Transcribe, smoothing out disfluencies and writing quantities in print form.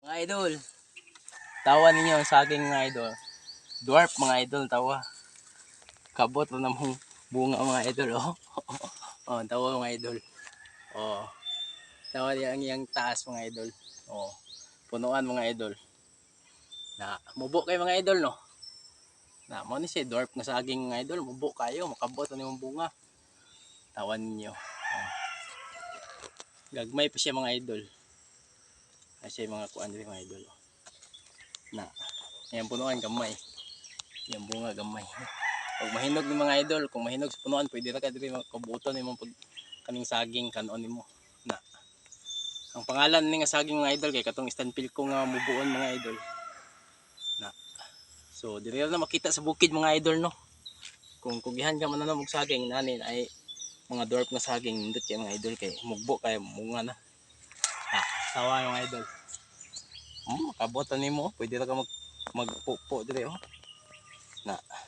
Mga idol, tawa ninyo ang saging mga idol. Dwarf mga idol, tawa. Kabot na namang bunga mga idol, oh. Oh, tawa mga idol. Oh, tawa yang taas mga idol. Oh, punuan mga idol. Na, mubo kayo mga idol, no? Na, mo ni si dwarf na saging mga idol, mubo kayo, makabot na yung bunga. Tawan ninyo. Oh. Gagmay pa siya mga idol. Kasi mga kuan din mga idol. Oh. Na, yan punuan gamay. Yung bunga gamay. Pag mahinog ni mga idol, kung mahinog sa punuan, pwede ra ka diri kabuton nimo pag kaning saging kanon nimo. Na. Ang pangalan ni nga saging mga idol kay katong stanpil ko nga mubuon mga idol. Na. So diri na makita sa bukid mga idol no. Kung kugihan ka man og saging nanin ay mga dwarf nga saging nindot kay mga idol kay mugbo kay munga na. Ah, sawa yung idol. Kabuton nimo, pwede ra ka magpupo diri oh. Na